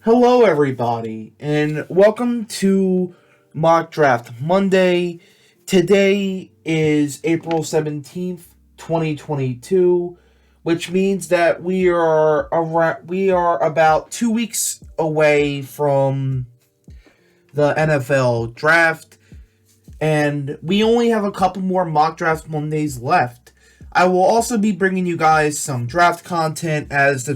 Hello, everybody, and welcome to Mock Draft Monday. Today is April 17th, 2022, which means that we are about 2 weeks away from the NFL draft, and we only have a couple more Mock Draft Mondays left. I will also be bringing you guys some draft content as the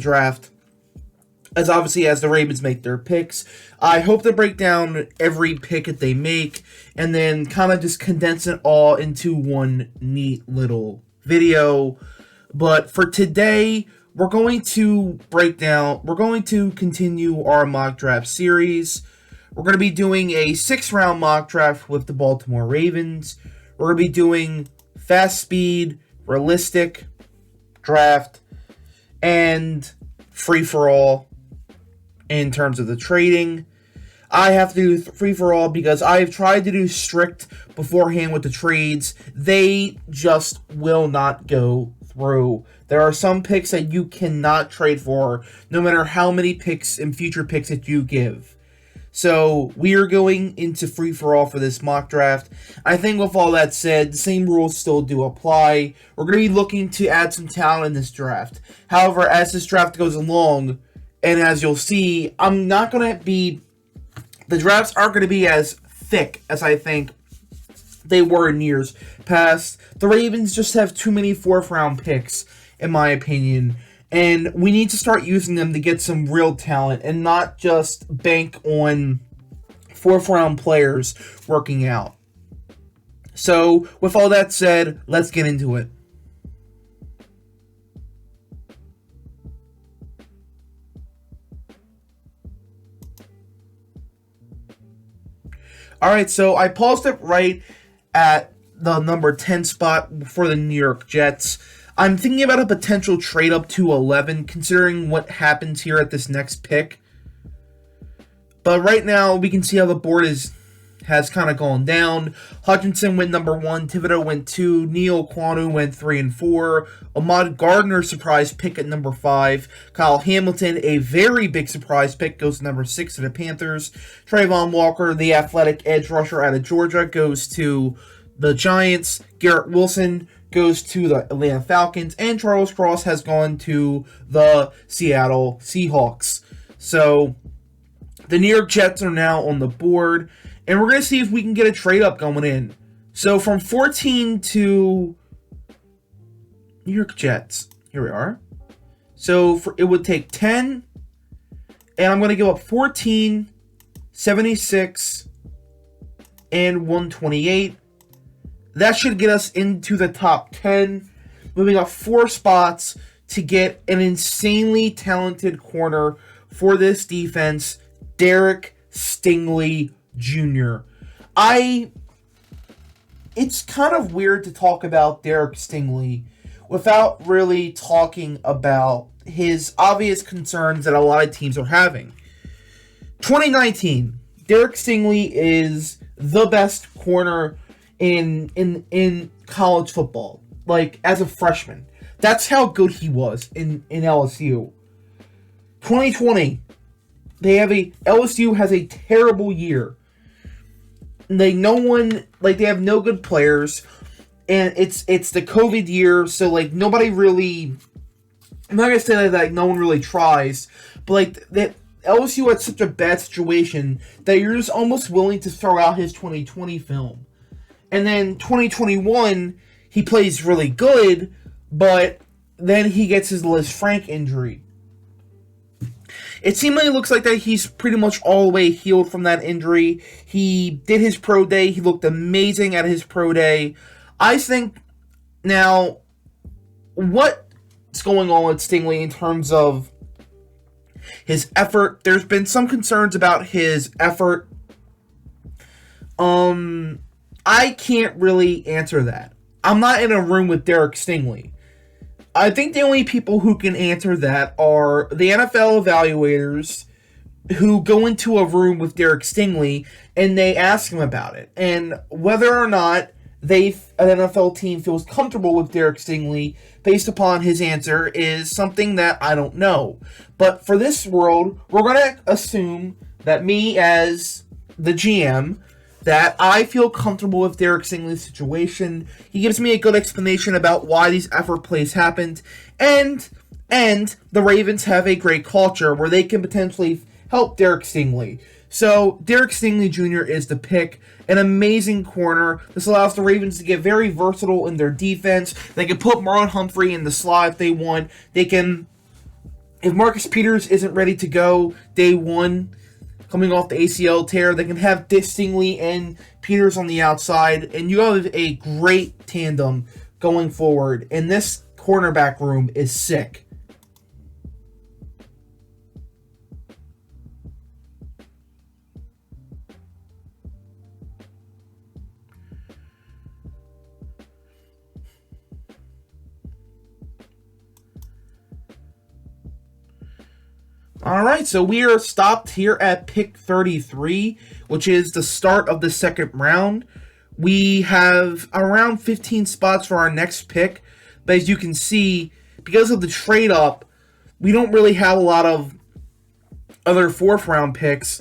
Ravens make their picks. I hope to break down every pick that they make and then kind of just condense it all into one neat little video. But for today, we're going to continue our mock draft series. We're going to be doing a 6-round mock draft with the Baltimore Ravens. We're going to be doing fast speed, realistic draft, and free for all. In terms of the trading, I have to do free for all because I've tried to do strict beforehand with the trades. They just will not go through. There are some picks that you cannot trade for, no matter how many picks and future picks that you give. So we are going into free for all for this mock draft. I think with all that said, the same rules still do apply. We're going to be looking to add some talent in this draft. However, as this draft goes along, and as you'll see, the drafts aren't going to be as thick as I think they were in years past. The Ravens just have too many 4th-round picks, in my opinion, and we need to start using them to get some real talent and not just bank on 4th-round players working out. So, with all that said, let's get into it. Alright, so I paused it right at the number 10 spot for the New York Jets. I'm thinking about a potential trade up to 11, considering what happens here at this next pick. But right now, we can see how the board has kind of gone down. Hutchinson went number 1, Thibodeau went 2, Neil Kwanu went 3 and 4, Ahmad Gardner surprise pick at number 5, Kyle Hamilton, a very big surprise pick, goes to number 6 to the Panthers, Trayvon Walker, the athletic edge rusher out of Georgia, goes to the Giants, Garrett Wilson goes to the Atlanta Falcons, and Charles Cross has gone to the Seattle Seahawks. So, the New York Jets are now on the board, and we're going to see if we can get a trade up going in. So from 14 to New York Jets. Here we are. So it would take 10, and I'm going to give up 14, 76, and 128. That should get us into the top 10, moving up 4 spots to get an insanely talented corner for this defense, Derek Stingley Jr. It's kind of weird to talk about Derek Stingley without really talking about his obvious concerns that a lot of teams are having. 2019, Derek Stingley is the best corner in college football, like as a freshman. That's how good he was in LSU. 2020, LSU has a terrible year. They have no good players, and it's the COVID year, so nobody really. I'm not gonna say that no one really tries, but that LSU had such a bad situation that you're just almost willing to throw out his 2020 film, and then 2021 he plays really good, but then he gets his Liz Frank injury. It seemingly looks like that he's pretty much all the way healed from that injury. He did his pro day. He looked amazing at his pro day. I think now what's going on with Stingley in terms of his effort. There's been some concerns about his effort. I can't really answer that. I'm not in a room with Derek Stingley. I think the only people who can answer that are the NFL evaluators who go into a room with Derek Stingley and they ask him about it. And whether or not an NFL team feels comfortable with Derek Stingley based upon his answer is something that I don't know. But for this world, we're going to assume that me as the GM, that I feel comfortable with Derek Stingley's situation. He gives me a good explanation about why these effort plays happened, and the Ravens have a great culture where they can potentially help Derek Stingley. So Derek Stingley Jr. is the pick, an amazing corner. This allows the Ravens to get very versatile in their defense. They can put Marlon Humphrey in the slot if they want. They can, if Marcus Peters isn't ready to go day one, coming off the ACL tear, they can have Stingley and Peters on the outside, and you have a great tandem going forward. And this cornerback room is sick. Alright, so we are stopped here at pick 33, which is the start of the second round. We have around 15 spots for our next pick, but as you can see, because of the trade up, we don't really have a lot of other fourth round picks,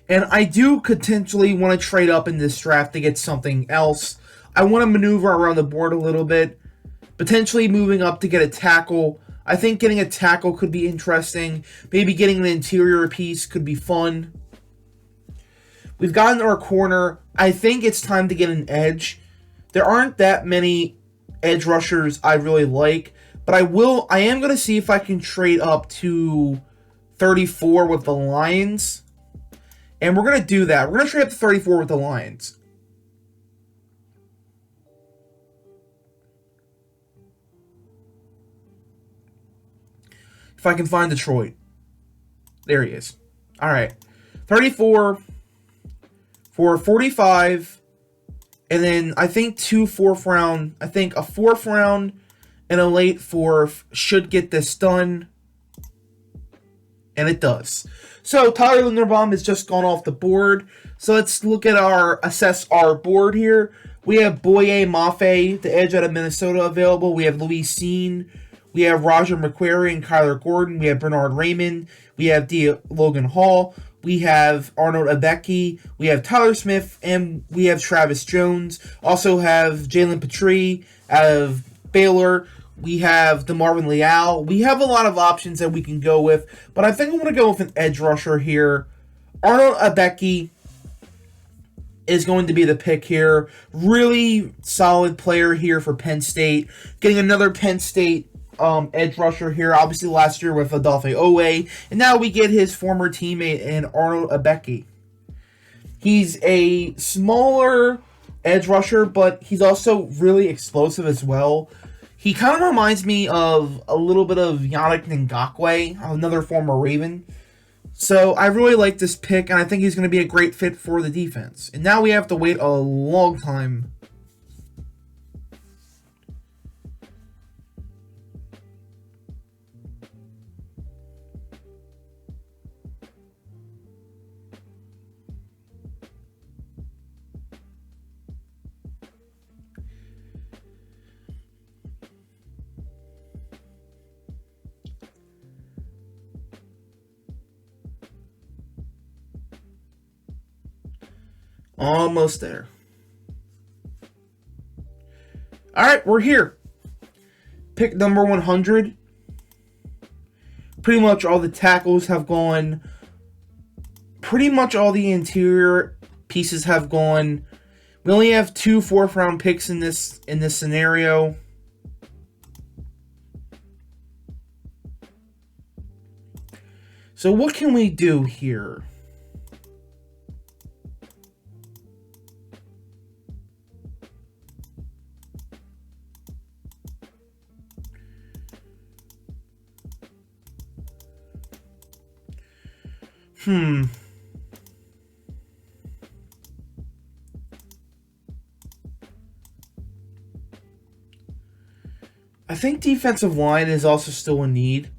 and I do potentially want to trade up in this draft to get something else. I want to maneuver around the board a little bit, potentially moving up to get a tackle. I think getting a tackle could be interesting. Maybe getting an interior piece could be fun. We've gotten our corner. I think it's time to get an edge. There aren't that many edge rushers I really like, but I am going to see if I can trade up to 34 with the Lions. And we're going to do that. We're going to trade up to 34 with the Lions. If I can find Detroit. There he is. All right. 34 for 45. And then I think a fourth round and a late fourth should get this done. And it does. So Tyler Linderbaum has just gone off the board. So let's assess our board here. We have Boye Mafe, the edge out of Minnesota, available. We have Louis Sean. We have Roger McQuarrie and Kyler Gordon. We have Bernard Raymond. We have Logan Hall. We have Arnold Ebeke. We have Tyler Smith. And we have Travis Jones. Also have Jalen Petrie out of Baylor. We have DeMarvin Leal. We have a lot of options that we can go with. But I think I'm going to go with an edge rusher here. Arnold Ebeke is going to be the pick here. Really solid player here for Penn State. Getting another Penn State edge rusher here, obviously last year with Odafe Owe, and now we get his former teammate in Arnold Ebeke. He's a smaller edge rusher, but he's also really explosive as well. He kind of reminds me of a little bit of Yannick Ngakoue, another former Raven. So I really like this pick, and I think he's going to be a great fit for the defense. And now we have to wait a long time. Almost there. Alright, we're here. Pick number 100. Pretty much all the tackles have gone. Pretty much all the interior pieces have gone. We only have 2 fourth-round picks in this scenario. So what can we do here? I think defensive line is also still in need.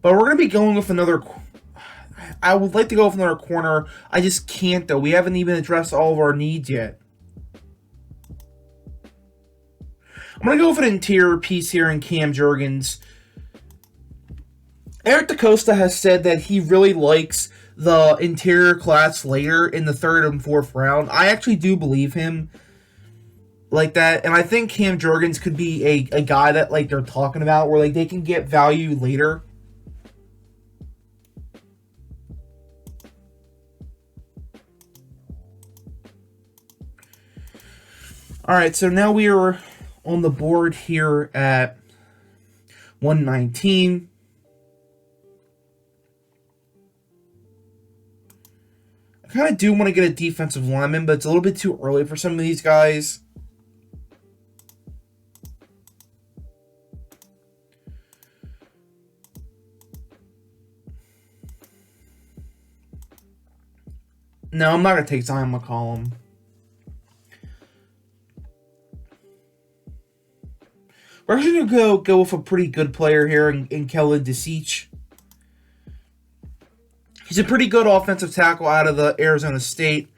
But we're going to be going with another. I would like to go with another corner. I just can't, though. We haven't even addressed all of our needs yet. I'm going to go with an interior piece here in Cam Jurgens. Eric DaCosta has said that he really likes the interior class later in the 3rd and 4th round. I actually do believe him like that, and I think Cam Jurgens could be a guy that like they're talking about where like they can get value later. Alright, so now we are on the board here at 119. I kind of do want to get a defensive lineman, but it's a little bit too early for some of these guys. No, I'm not going to take Zion McCollum. We're actually going to go with a pretty good player here in Kellen DeCeach. He's a pretty good offensive tackle out of the Arizona State.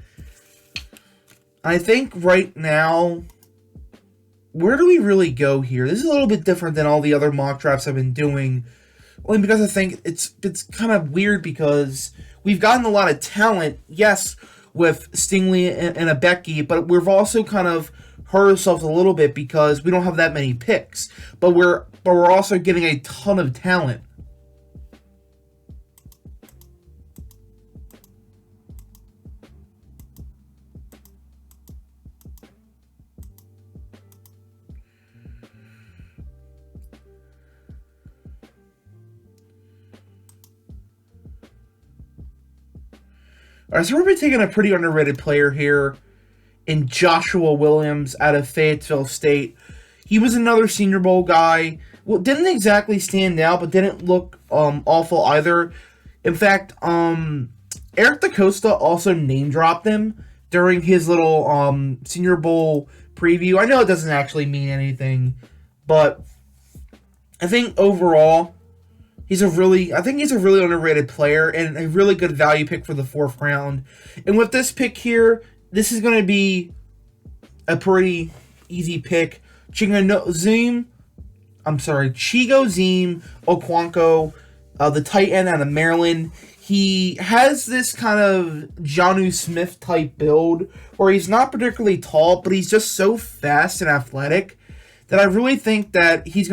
I think right now, where do we really go here? This is a little bit different than all the other mock drafts I've been doing. Only because I think it's kind of weird because we've gotten a lot of talent, yes, with Stingley and Abeki, but we've also kind of hurt ourselves a little bit because we don't have that many picks. But we're also getting a ton of talent. All right, so we're going to be taking a pretty underrated player here in Joshua Williams out of Fayetteville State. He was another Senior Bowl guy. Well, didn't exactly stand out, but didn't look awful either. In fact, Eric DaCosta also name-dropped him during his little Senior Bowl preview. I know it doesn't actually mean anything, but I think overall, he's a really underrated player and a really good value pick for the 4th round. And with this pick here, this is going to be a pretty easy pick. Chigoziem Okonkwo, the tight end out of Maryland. He has this kind of Jonnu Smith type build where he's not particularly tall, but he's just so fast and athletic that I really think that he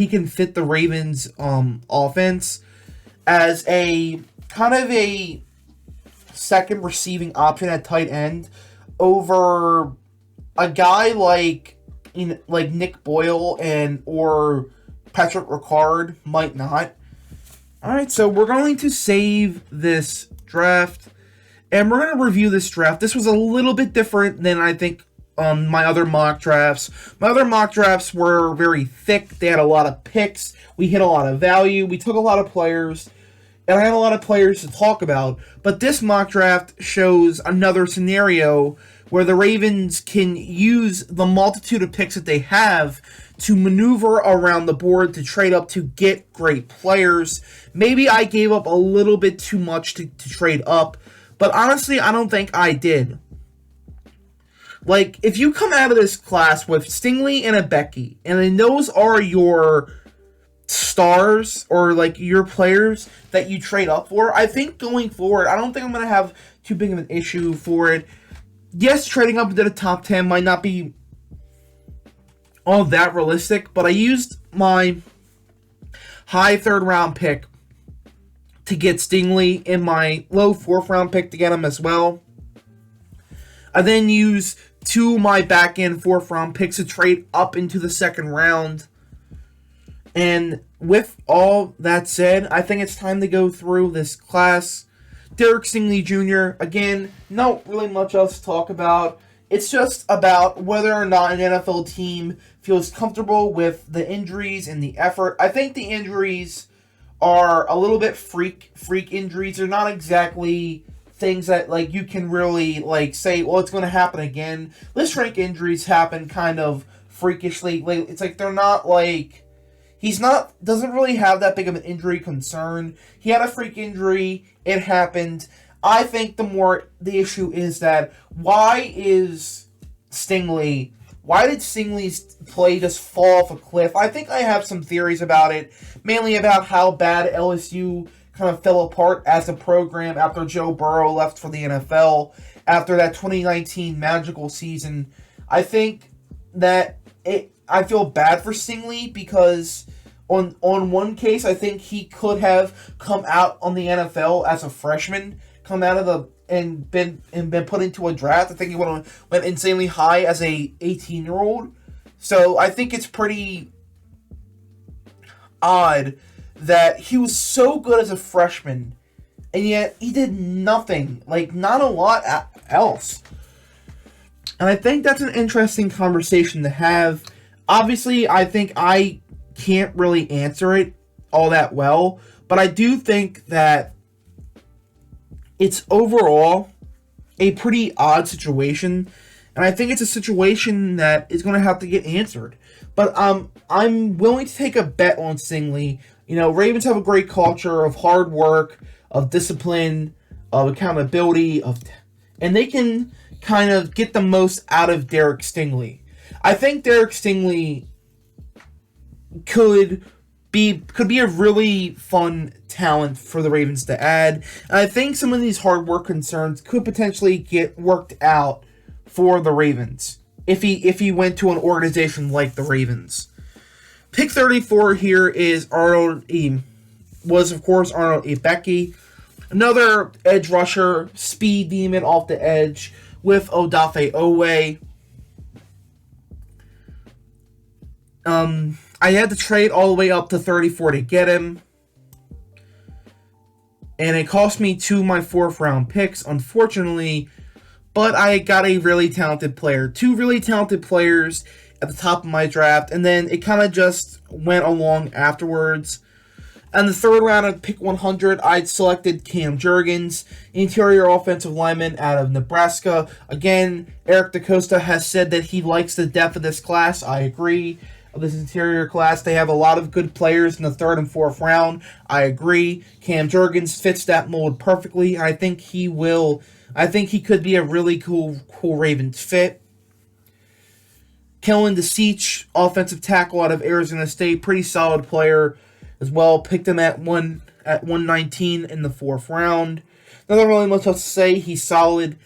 can fit the Ravens offense as a kind of a second receiving option at tight end over a guy like Nick Boyle or Patrick Ricard might not. All right, so we're going to save this draft and we're going to review this draft. This was a little bit different than I think my other mock drafts. My other mock drafts were very thick. They had a lot of picks. We hit a lot of value. We took a lot of players. And I had a lot of players to talk about. But this mock draft shows another scenario where the Ravens can use the multitude of picks that they have to maneuver around the board to trade up to get great players. Maybe I gave up a little bit too much to trade up. But honestly, I don't think I did. Like, if you come out of this class with Stingley and Abeki, and then those are your stars or like your players that you trade up for, I think going forward, I don't think I'm going to have too big of an issue for it. Yes, trading up into the top 10 might not be all that realistic, but I used my high 3rd round pick to get Stingley and my low 4th round pick to get him as well. I then used 2 of my back end 4th round picks to trade up into the 2nd round. And with all that said, I think it's time to go through this class. Derek Stingley Jr., again, not really much else to talk about. It's just about whether or not an NFL team feels comfortable with the injuries and the effort. I think the injuries are a little bit freak injuries. They're not exactly things that like you can really like say, well, it's going to happen again. List rank injuries happen kind of freakishly. Like, it's like they're not like doesn't really have that big of an injury concern. He had a freak injury. It happened. I think the issue is that why is Stingley Why did Stingley's play just fall off a cliff? I think I have some theories about it, mainly about how bad LSU kind of fell apart as a program after Joe Burrow left for the NFL after that 2019 magical season. I think that I feel bad for Stingley because on one case, I think he could have come out on the NFL as a freshman, come out of the and been put into a draft. I think he went insanely high as a 18-year-old. So I think it's pretty odd that he was so good as a freshman, and yet he did nothing, like not a lot else. And I think that's an interesting conversation to have. Obviously, I think I can't really answer it all that well, but I do think that it's overall a pretty odd situation, and I think it's a situation that is going to have to get answered. But I'm willing to take a bet on Stingley. You know, Ravens have a great culture of hard work, of discipline, of accountability, and they can kind of get the most out of Derek Stingley. I think Derek Stingley could be a really fun talent for the Ravens to add. And I think some of these hard work concerns could potentially get worked out for the Ravens if he went to an organization like the Ravens. Pick 34 here is Arnold Ebeke, another edge rusher, speed demon off the edge with Odafe Owe. I had to trade all the way up to 34 to get him. And it cost me 2 of my 4th round picks, unfortunately. But I got a really talented player. 2 really talented players at the top of my draft. And then it kind of just went along afterwards. In the 3rd round of pick 100, I'd selected Cam Jurgens, interior offensive lineman out of Nebraska. Again, Eric DaCosta has said that he likes the depth of this class. I agree. This interior class, they have a lot of good players in the 3rd and 4th round. I agree. Cam Jurgens fits that mold perfectly. I think he could be a really cool Ravens fit. Kellen DeSiche, offensive tackle out of Arizona State, pretty solid player as well. Picked him at 119 in the 4th round. Nothing really much else to say. He's solid.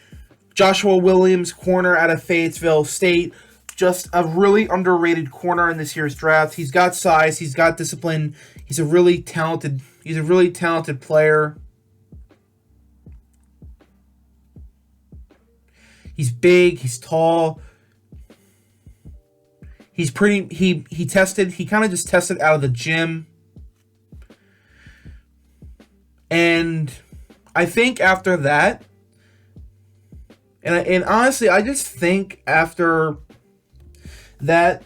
Joshua Williams, corner out of Fayetteville State. Just a really underrated corner in this year's draft. He's got size, he's got discipline. He's a really talented player. He's big, he's tall. He's pretty he kind of just tested out of the gym. And I think after that, and honestly, I just think after that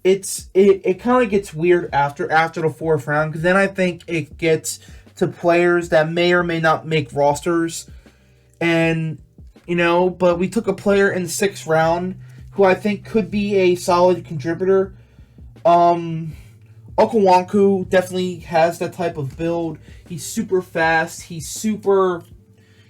it kind of gets weird after the 4th round, because then I think it gets to players that may or may not make rosters, and but we took a player in the 6th round who I think could be a solid contributor. Okwankwo definitely has that type of build. He's super fast. He's super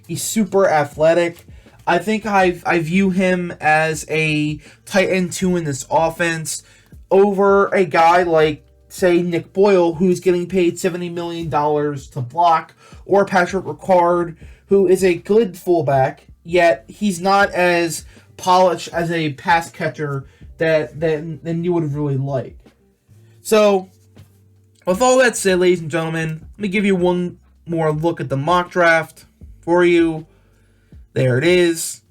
athletic. I think I view him as a tight end 2 in this offense over a guy like, say, Nick Boyle, who's getting paid $70 million to block, or Patrick Ricard, who is a good fullback, yet he's not as polished as a pass catcher than you would really like. So, with all that said, ladies and gentlemen, let me give you one more look at the mock draft for you. There it is.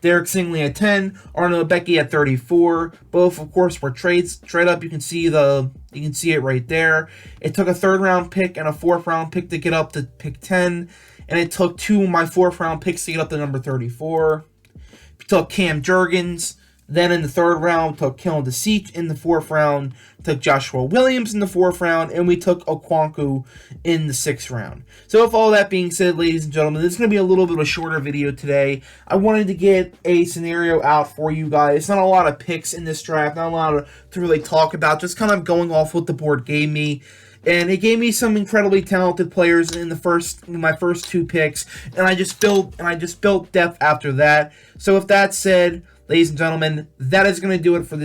Derek Stingley at 10, Arnold Ebeke at 34. Both, of course, were trade up. You can see it right there. It took a 3rd round pick and a 4th round pick to get up to pick 10, and it took 2 of my 4th round picks to get up to number 34. We took Cam Jurgens. Then in the 3rd round, took Kellen DeSiche. In the 4th round, took Joshua Williams in the 4th round, and we took Okwankwo in the 6th round. So with all that being said, ladies and gentlemen, this is going to be a little bit of a shorter video today. I wanted to get a scenario out for you guys. Not a lot of picks in this draft, not a lot to really talk about, just kind of going off what the board gave me. and it gave me some incredibly talented players in my first 2 picks, and I just built depth after that. So with that said, ladies and gentlemen, that is going to do it for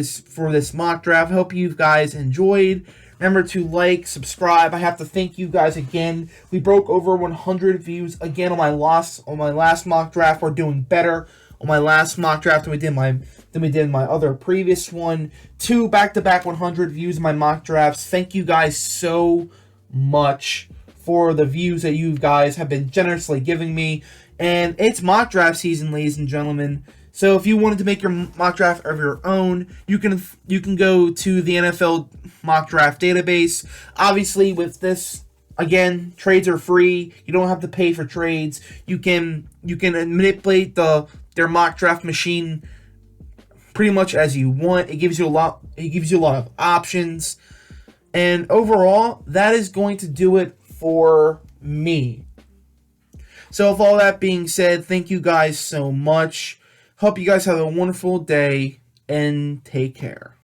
this mock draft. I hope you guys enjoyed. Remember to like, subscribe. I have to thank you guys again. We broke over 100 views again on my last mock draft. We're doing better on my last mock draft than we did in my other previous one. 2 back-to-back 100 views in my mock drafts. Thank you guys so much for the views that you guys have been generously giving me. And it's mock draft season, ladies and gentlemen. So if you wanted to make your mock draft of your own, you can go to the NFL mock draft database. Obviously, with this, again, trades are free. You don't have to pay for trades. You can manipulate their mock draft machine pretty much as you want. It gives you a lot of options. And overall, that is going to do it for me. So with all that being said, thank you guys so much. Hope you guys have a wonderful day, and take care.